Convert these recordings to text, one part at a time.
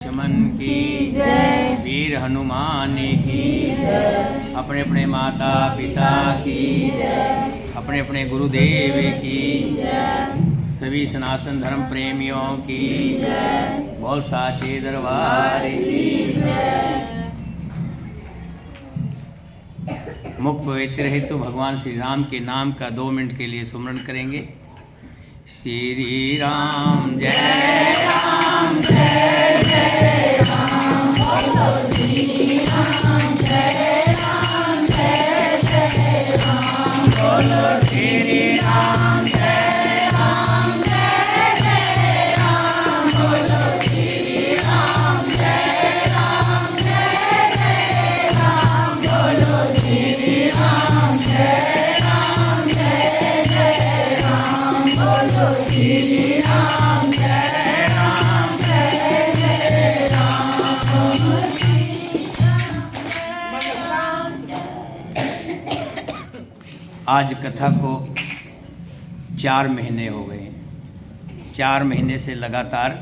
लक्ष्मण की जय, वीर हनुमान की जय, अपने अपने माता पिता की जय, अपने अपने गुरुदेव की जय, सभी सनातन धर्म प्रेमियों की जय, बोल साचे दरबार की जय। मुख पवित्र हेतु भगवान श्री राम के नाम का 2 मिनट के लिए सुमरण करेंगे। श्री राम जय राम जय जय राम, बोलो श्री राम जय राम जय जय राम, बोलो श्री राम जय राम जय जय राम, बोलो श्री राम जय राम जय जय राम, बोलो श्री राम जय राम जय जय राम, बोलो श्री राम जय राम जय जय राम। आज कथा को 4 महीने हो गए। 4 महीने से लगातार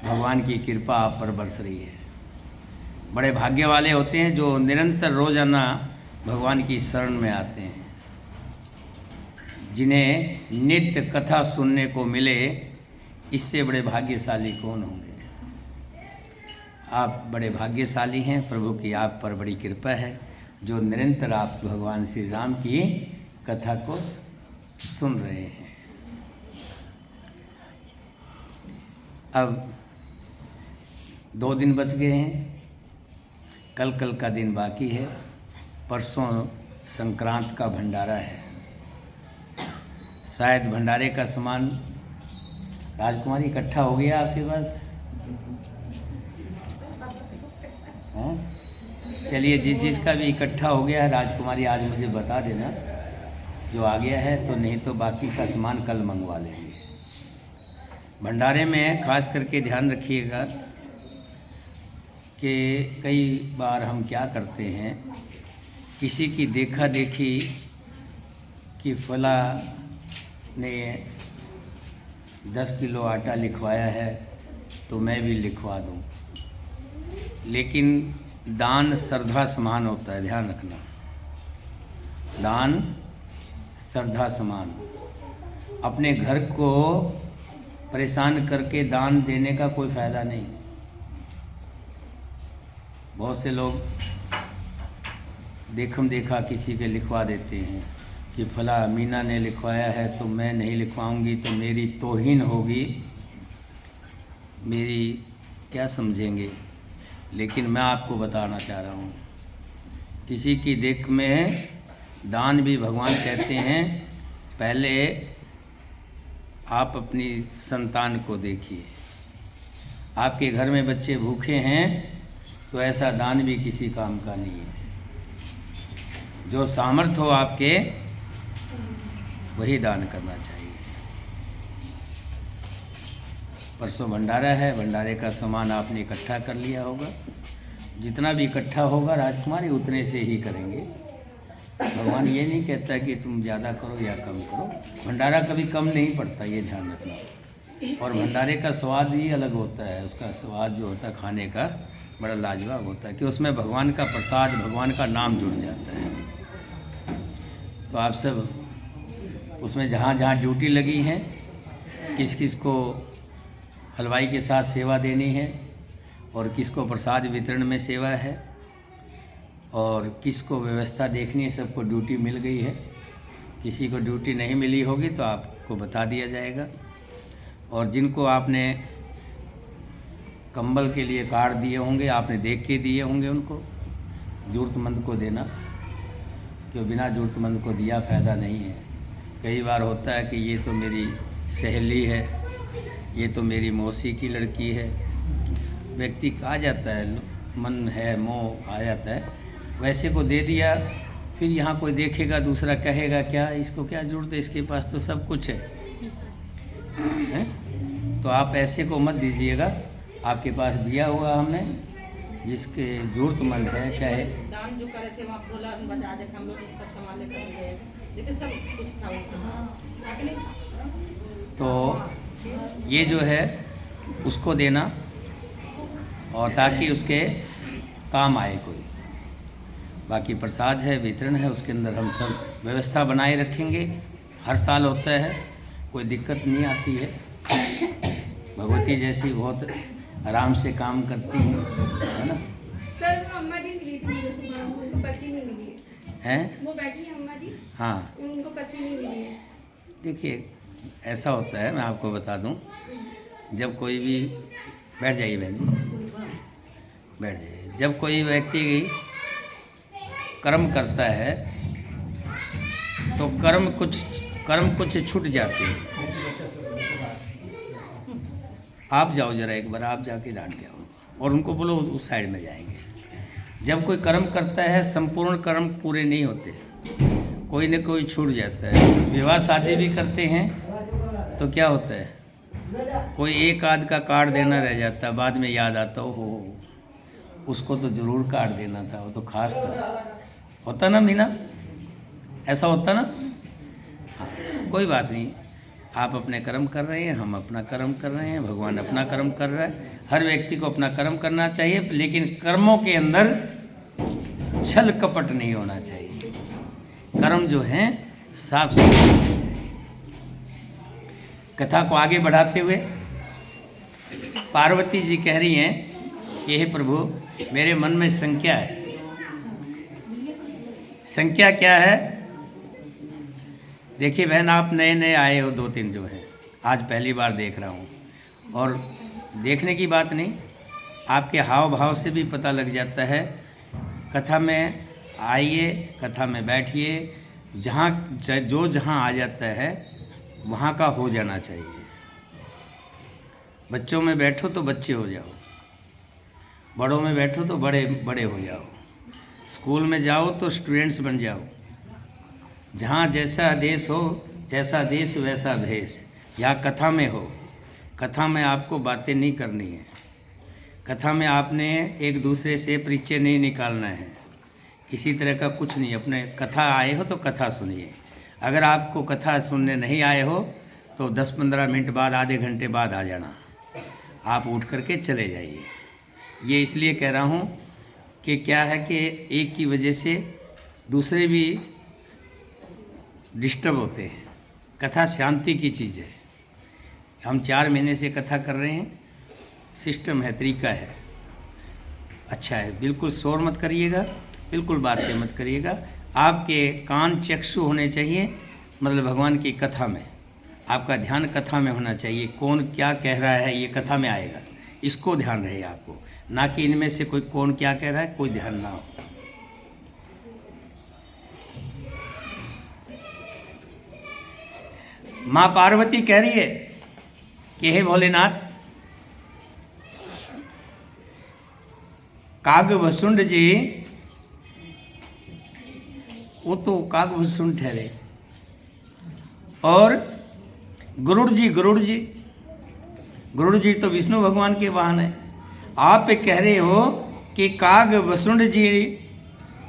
भगवान की कृपा आप पर बरस रही है। बड़े भाग्य वाले होते हैं जो निरंतर रोजाना भगवान की शरण में आते हैं, जिन्हें नित्य कथा सुनने को मिले। इससे बड़े भाग्यशाली कौन होंगे। आप बड़े भाग्यशाली हैं। प्रभु की आप पर बड़ी कृपा है जो निरंतर आप भगवान श्री राम की कथा को सुन रहे हैं। अब 2 दिन बच गए हैं। कल का दिन बाकी है। परसों संक्रांत का भंडारा है। शायद भंडारे का सामान राजकुमारी इकट्ठा हो गया आपके पास? चलिए, जिसका भी इकट्ठा हो गया है राजकुमारी आज मुझे बता देना जो आ गया है, तो नहीं तो बाकी का सामान कल मंगवा लेंगे। भंडारे में खास करके ध्यान रखिएगा कि कई बार हम क्या करते हैं, किसी की देखा देखी कि फला ने 10 किलो आटा लिखवाया है तो मैं भी लिखवा दूं। लेकिन दान श्रद्धा समान होता है, ध्यान रखना। दान श्रद्धा समान। अपने घर को परेशान करके दान देने का कोई फ़ायदा नहीं। बहुत से लोग देखम देखा किसी के लिखवा देते हैं कि फला मीना ने लिखवाया है तो मैं नहीं लिखवाऊंगी तो मेरी तौहीन होगी, मेरी क्या समझेंगे। लेकिन मैं आपको बताना चाह रहा हूँ, किसी की देख में दान भी भगवान कहते हैं पहले आप अपनी संतान को देखिए। आपके घर में बच्चे भूखे हैं तो ऐसा दान भी किसी काम का नहीं है। जो सामर्थ्य हो आपके वही दान करना चाहिए। परसों भंडारा है। भंडारे का सामान आपने इकट्ठा कर लिया होगा। जितना भी इकट्ठा होगा राजकुमारी उतने से ही करेंगे। भगवान ये नहीं कहता कि तुम ज़्यादा करो या कम करो। भंडारा कभी कम नहीं पड़ता, ये ध्यान रखना। और भंडारे का स्वाद ही अलग होता है। उसका स्वाद जो होता है खाने का बड़ा लाजवाब होता है कि उसमें भगवान का प्रसाद, भगवान का नाम जुड़ जाता है। तो आप सब उसमें जहाँ जहाँ ड्यूटी लगी है, किस किस को हलवाई के साथ सेवा देनी है और किसको प्रसाद वितरण में सेवा है और किसको व्यवस्था देखनी है, सबको ड्यूटी मिल गई है। किसी को ड्यूटी नहीं मिली होगी तो आपको बता दिया जाएगा। और जिनको आपने कंबल के लिए कार्ड दिए होंगे, आपने देख के दिए होंगे, उनको ज़रूरतमंद को देना, क्यों बिना ज़रूरतमंद को दिया फ़ायदा नहीं है। कई बार होता है कि ये तो मेरी सहेली है, ये तो मेरी मौसी की लड़की है। व्यक्ति आ जाता है, मन है, मोह आ जाता है, वैसे को दे दिया। फिर यहाँ कोई देखेगा, दूसरा कहेगा क्या इसको क्या ज़रूरत है, इसके पास तो सब कुछ है? तो आप ऐसे को मत दीजिएगा। आपके पास दिया हुआ हमने, जिसके ज़रूरतमंद है, चाहे दान जो करे थे वहाँ बोला बता दे, हम लोग सब सामान लेकर गए, देखिए सब कुछ था। तो ये जो है उसको देना। और ताकि उसके काम आए कोई। बाकी प्रसाद है, वितरण है, उसके अंदर हम सब व्यवस्था बनाए रखेंगे। हर साल होता है, कोई दिक्कत नहीं आती है। भगवती जैसी बहुत आराम से काम करती हैं, है ना। सर वो अम्मा जी मिली थी मुझे सुबह, उनको पर्ची नहीं मिली है। हैं? वो बैठी है अम्मा जी, हाँ, उनको पर्ची नहीं मिली है। देखिए ऐसा होता है, मैं आपको बता दूं, जब कोई भी बैठ जाइए बहन जी, बैठ जाइए। जब कोई व्यक्ति कर्म करता है तो कर्म कुछ छूट जाते हैं। आप जाओ जरा एक बार, आप जाके डांट के आओ और उनको बोलो उस साइड में जाएंगे। जब कोई कर्म करता है, संपूर्ण कर्म पूरे नहीं होते, कोई न कोई छूट जाता है। विवाह शादी भी करते हैं तो क्या होता है, कोई एक आध का कार्ड देना रह जाता, बाद में याद आता हो उसको तो ज़रूर कार्ड देना था, वो तो खास था। होता ना मीना, ऐसा होता ना। हाँ, कोई बात नहीं, आप अपने कर्म कर रहे हैं, हम अपना कर्म कर रहे हैं, भगवान अपना कर्म कर रहा है। हर व्यक्ति को अपना कर्म करना चाहिए, लेकिन कर्मों के अंदर छल कपट नहीं होना चाहिए। कर्म जो हैं साफ सुथरे होने चाहिए। कथा को आगे बढ़ाते हुए पार्वती जी कह रही हैं कि हे प्रभु, मेरे मन में शंका है। शंका क्या है? देखिए बहन, आप नए नए आए हो, 2-3 जो हैं, आज पहली बार देख रहा हूँ। और देखने की बात नहीं, आपके हाव भाव से भी पता लग जाता है। कथा में आइए, कथा में बैठिए, जहाँ आ जाता है वहाँ का हो जाना चाहिए। बच्चों में बैठो तो बच्चे हो जाओ, बड़ों में बैठो तो बड़े बड़े हो जाओ, स्कूल में जाओ तो स्टूडेंट्स बन जाओ। जहाँ जैसा देश हो, जैसा देश वैसा भेष। यहाँ कथा में हो, कथा में आपको बातें नहीं करनी है, कथा में आपने एक दूसरे से परिचय नहीं निकालना है, किसी तरह का कुछ नहीं। अपने कथा आए हो तो कथा सुनिए। अगर आपको कथा सुनने नहीं आए हो तो 10-15 मिनट बाद, आधे घंटे बाद आ जाना, आप उठ करके चले जाइए। ये इसलिए कह रहा हूँ कि क्या है कि एक की वजह से दूसरे भी डिस्टर्ब होते हैं। कथा शांति की चीज़ है। हम 4 महीने से कथा कर रहे हैं, सिस्टम है, तरीका है, अच्छा है। बिल्कुल शोर मत करिएगा, बिल्कुल बातें मत करिएगा। आपके कान चक्षु होने चाहिए, मतलब भगवान की कथा में आपका ध्यान कथा में होना चाहिए। कौन क्या कह रहा है ये कथा में आएगा, इसको ध्यान रहे आपको, ना कि इनमें से कोई कौन क्या कह रहा है कोई ध्यान ना हो। माँ पार्वती कह रही है कि हे भोलेनाथ, कागभसुंड जी, वो तो कागभसुंड ठहरे, और गरुड़ जी तो विष्णु भगवान के वाहन है। आप कह रहे हो कि कागभसुंड जी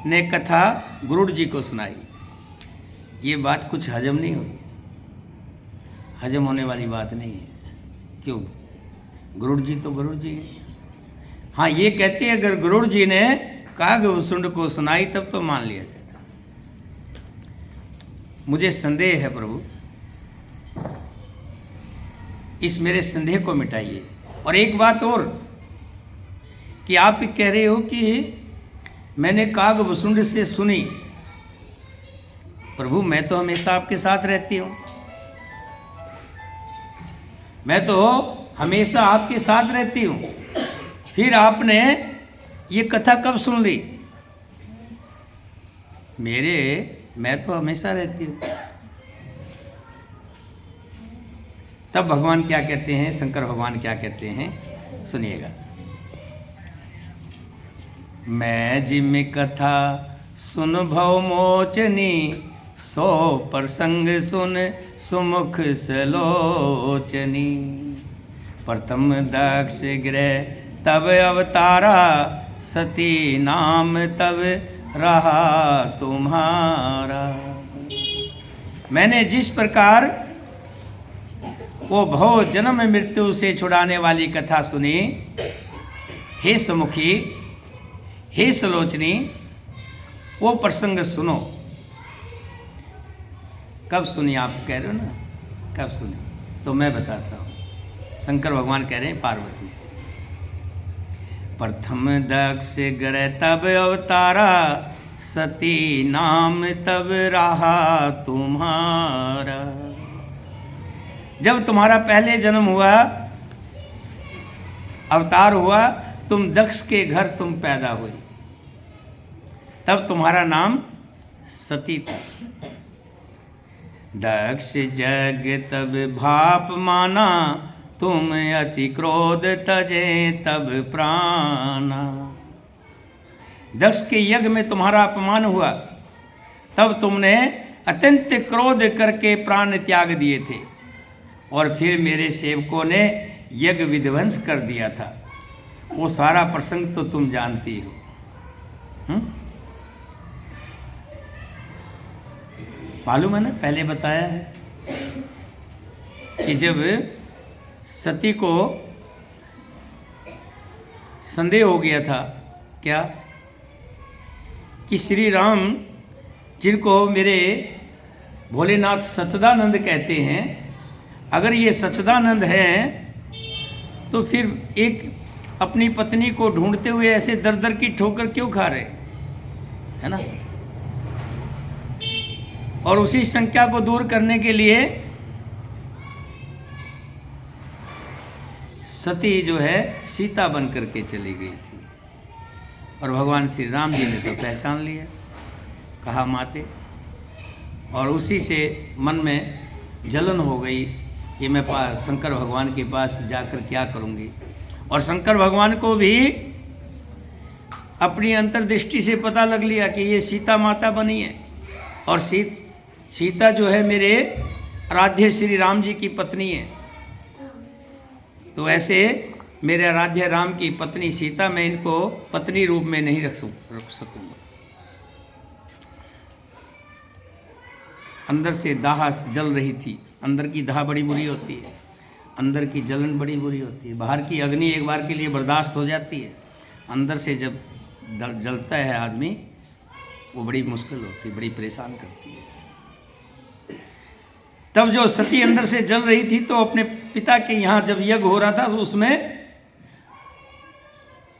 ने कथा गरुड़ जी को सुनाई। ये बात कुछ हजम नहीं हुई, हजम होने वाली बात नहीं है। क्यों? गरुड़ जी तो गरुड़ जी है। हाँ, ये कहते हैं अगर गरुड़ जी ने कागभसुंड को सुनाई तब तो मान लिया जाए। मुझे संदेह है प्रभु, इस मेरे संदेह को मिटाइए। और एक बात और, कि आप कह रहे हो कि मैंने कागभसुंड से सुनी। प्रभु, मैं तो हमेशा आपके साथ रहती हूँ, मैं तो हमेशा आपके साथ रहती हूँ, फिर आपने ये कथा कब सुन ली? मैं तो हमेशा रहती हूँ। तब भगवान क्या कहते हैं, शंकर भगवान क्या कहते हैं, सुनिएगा। मैं जिम कथा सुन भव मोचनी, 100 प्रसंग सुन सुमुख सलोचनी। प्रथम दक्ष गृह तब अवतारा, सती नाम तब रहा तुम्हारा। मैंने जिस प्रकार वो भव जन्म मृत्यु से छुड़ाने वाली कथा सुनी, हे समुखी, हे सलोचनी, वो प्रसंग सुनो। कब सुनी आप कह रहे हो ना, कब सुनी? तो मैं बताता हूँ। शंकर भगवान कह रहे हैं पार्वती से, प्रथम दक्ष गृह तब अवतारा, सती नाम तब रहा तुम्हारा। जब तुम्हारा पहले जन्म हुआ, अवतार हुआ, तुम दक्ष के घर तुम पैदा हुई, तब तुम्हारा नाम सती था। दक्ष जग तब भाप माना, तुम अति क्रोध तजे तब प्राणा। दक्ष के यज्ञ में तुम्हारा अपमान हुआ, तब तुमने अत्यंत क्रोध करके प्राण त्याग दिए थे, और फिर मेरे सेवकों ने यज्ञ विध्वंस कर दिया था। वो सारा प्रसंग तो तुम जानती हो। मालूम है ना, पहले बताया है कि जब सती को संदेह हो गया था, क्या कि श्री राम, जिनको मेरे भोलेनाथ सच्चिदानंद कहते हैं, अगर ये सच्चिदानंद हैं तो फिर एक अपनी पत्नी को ढूंढते हुए ऐसे दर दर की ठोकर क्यों खा रहे, है ना? और उसी शंका को दूर करने के लिए सती जो है सीता बन करके चली गई थी, और भगवान श्री राम जी ने तो पहचान लिया, कहा माते, और उसी से मन में जलन हो गई कि मैं शंकर भगवान के पास जाकर क्या करूँगी। और शंकर भगवान को भी अपनी अंतर्दृष्टि से पता लग लिया कि ये सीता माता बनी है, और सीता जो है मेरे आराध्य श्री राम जी की पत्नी है। तो ऐसे मेरे आराध्य राम की पत्नी सीता, मैं इनको पत्नी रूप में नहीं रख सकूँगा। अंदर से दाह जल रही थी। अंदर की दाह बड़ी बुरी होती है, अंदर की जलन बड़ी बुरी होती है। बाहर की अग्नि एक बार के लिए बर्दाश्त हो जाती है, अंदर से जब जलता है आदमी, वो बड़ी मुश्किल होती है, बड़ी परेशान करती है। तब जो सती अंदर से जल रही थी, तो अपने पिता के यहाँ जब यज्ञ हो रहा था, तो उसमें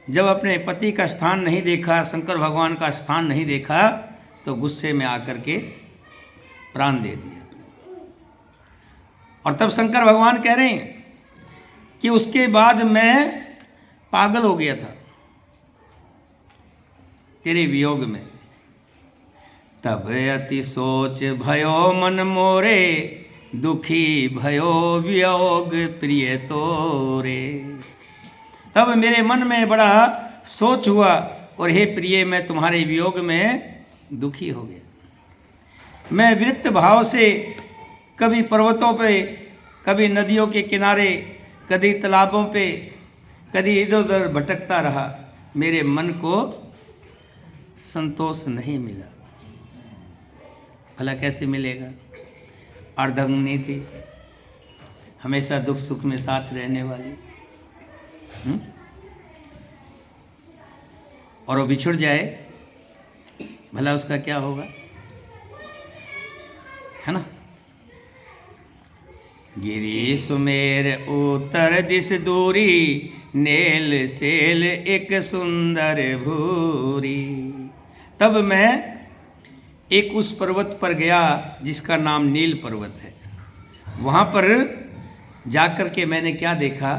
जब अपने पति का स्थान नहीं देखा, शंकर भगवान का स्थान नहीं देखा, तो गुस्से में आकर के प्राण दे दिया। और तब शंकर भगवान कह रहे हैं कि उसके बाद मैं पागल हो गया था तेरे वियोग में। तब अति सोच भयो मन मोरे, दुखी भयो वियोग प्रिय तोरे। तब मेरे मन में बड़ा सोच हुआ, और हे प्रिय, मैं तुम्हारे वियोग में दुखी हो गया। मैं विरक्त भाव से कभी पर्वतों पे, कभी नदियों के किनारे, कभी तालाबों पे, कभी इधर उधर भटकता रहा। मेरे मन को संतोष नहीं मिला। भला कैसे मिलेगा? अर्धांगिनी थी, हमेशा दुख सुख में साथ रहने वाली, और वो बिछुड़ जाए, भला उसका क्या होगा, है ना? गिरी सुमेर उत्तर दिस दूरी, नेल सेल एक सुंदर भूरी। तब मैं एक उस पर्वत पर गया जिसका नाम नील पर्वत है। वहाँ पर जाकर के मैंने क्या देखा,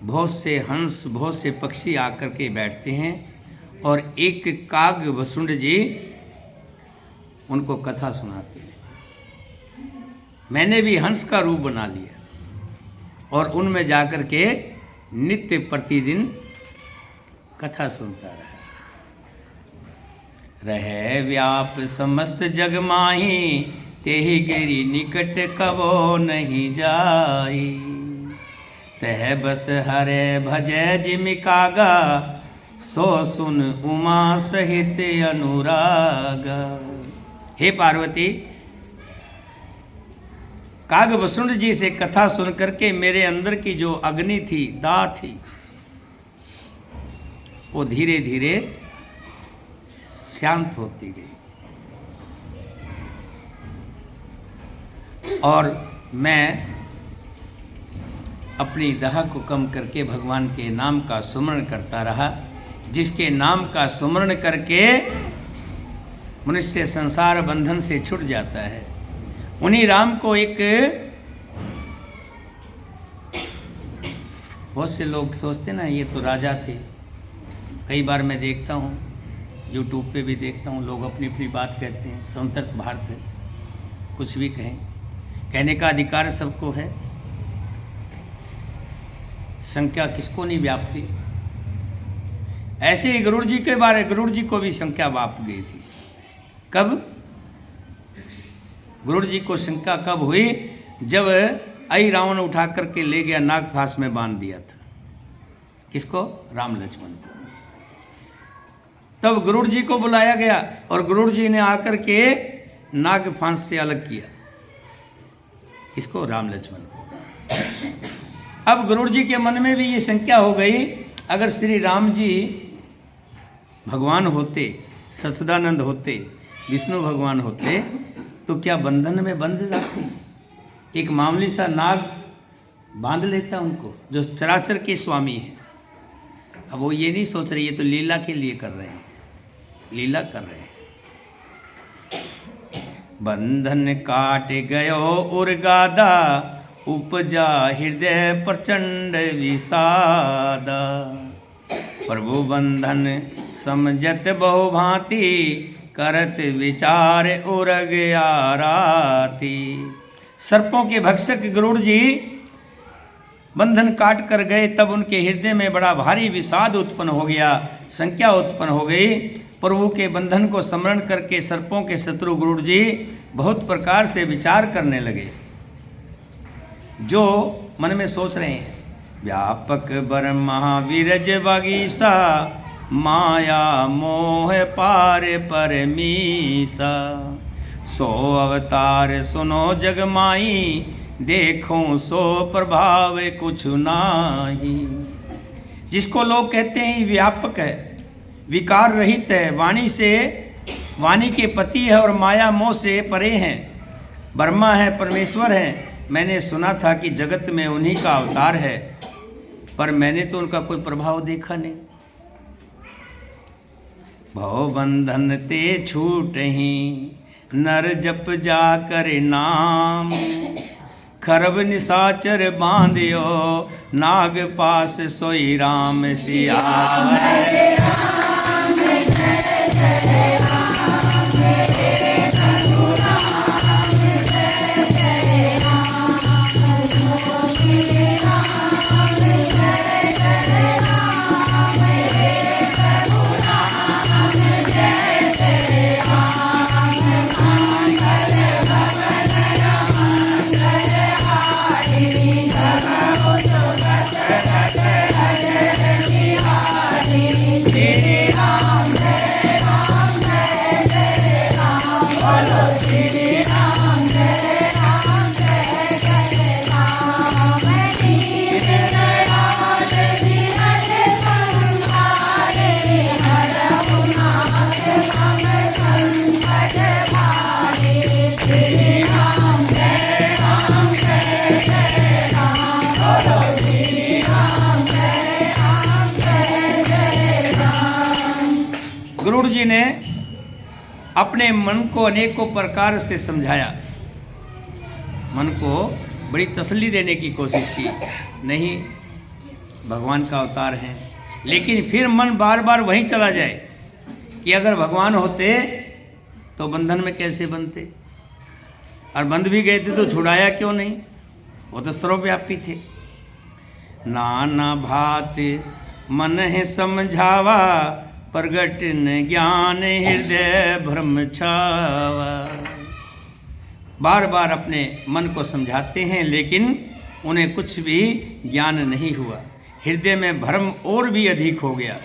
बहुत से हंस, बहुत से पक्षी आकर के बैठते हैं, और एक काग वसुंड जी उनको कथा सुनाते हैं। मैंने भी हंस का रूप बना लिया, और उनमें जाकर के नित्य प्रतिदिन कथा सुनता रहा। रहे व्याप समस्त जग माही, तेहि गिरि निकट कबो नहीं जाई। तह बस हरे भजै जिमि कागा, सो सुन उमा सहित अनुरागा। हे पार्वती, काग वसुंड जी से कथा सुन करके मेरे अंदर की जो अग्नि थी, दाह थी, वो धीरे धीरे शांत होती गई। और मैं अपनी दाह को कम करके भगवान के नाम का सुमरण करता रहा, जिसके नाम का सुमरण करके मनुष्य संसार बंधन से छूट जाता है। उन्हीं राम को एक, बहुत से लोग सोचते ना ये तो राजा थे। कई बार मैं देखता हूँ, यूट्यूब पे भी देखता हूँ, लोग अपनी अपनी बात कहते हैं। स्वतंत्र भारत है, कुछ भी कहें, कहने का अधिकार सबको है, संख्या किसको नहीं व्यापती। ऐसे ही गरुड़ जी के बारे, गरुड़ जी को भी संख्या व्याप गई थी। कब? गरुड़ जी को शंका कब हुई? जब आई रावण उठा करके ले गया, नागफास में बांध दिया था। किसको? राम लक्ष्मण को। तब गरुड़ जी को बुलाया गया और गरुड़ जी ने आकर के नागफांस से अलग किया। किसको? राम लक्ष्मण को। अब गरुड़ जी के मन में भी ये शंका हो गई, अगर श्री राम जी भगवान होते, सच्चिदानंद होते, विष्णु भगवान होते, तो क्या बंधन में बंध जाते? एक मामूली सा नाग बांध लेता उनको, जो चराचर के स्वामी है। अब वो ये नहीं सोच रहे ये तो लीला के लिए कर रहे हैं, लीला कर रहे हैं। बंधन काट गयो उर्गादा, उपजा हृदय प्रचंड विषादा। प्रभु बंधन समझत बहु भांति, करत विचार उरग आराती। सर्पों के भक्षक गरुड़ जी बंधन काट कर गए, तब उनके हृदय में बड़ा भारी विषाद उत्पन्न हो गया, संख्या उत्पन्न हो गई। प्रभु के बंधन को स्मरण करके सर्पों के शत्रु गरुड़ जी बहुत प्रकार से विचार करने लगे, जो मन में सोच रहे हैं। व्यापक बर महावीरज बगीसा, माया मोह पार परमीसा। सो अवतार सुनो जग माई, देखो सो प्रभाव कुछ नाही। जिसको लोग कहते हैं व्यापक है, विकार रहित है, वाणी से, वाणी के पति है और माया मोह से परे हैं, ब्रह्मा है, परमेश्वर है। मैंने सुना था कि जगत में उन्हीं का अवतार है, पर मैंने तो उनका कोई प्रभाव देखा नहीं। भव बंधन ते छूट ही, नर जप जा कर नाम। खरब निशाचर बांधियो, नाग पास सोई राम सियावर। गरुड़ जी ने अपने मन को अनेकों प्रकार से समझाया, मन को बड़ी तसल्ली देने की कोशिश की, नहीं भगवान का अवतार है। लेकिन फिर मन बार बार वहीं चला जाए कि अगर भगवान होते तो बंधन में कैसे बनते, और बंध भी गए थे तो छुड़ाया क्यों नहीं? वो तो सर्वव्यापी थे। नाना भात मन है समझावा, प्रगट न ज्ञान हृदय भ्रम छावा। बार बार अपने मन को समझाते हैं, लेकिन उन्हें कुछ भी ज्ञान नहीं हुआ, हृदय में भ्रम और भी अधिक हो गया।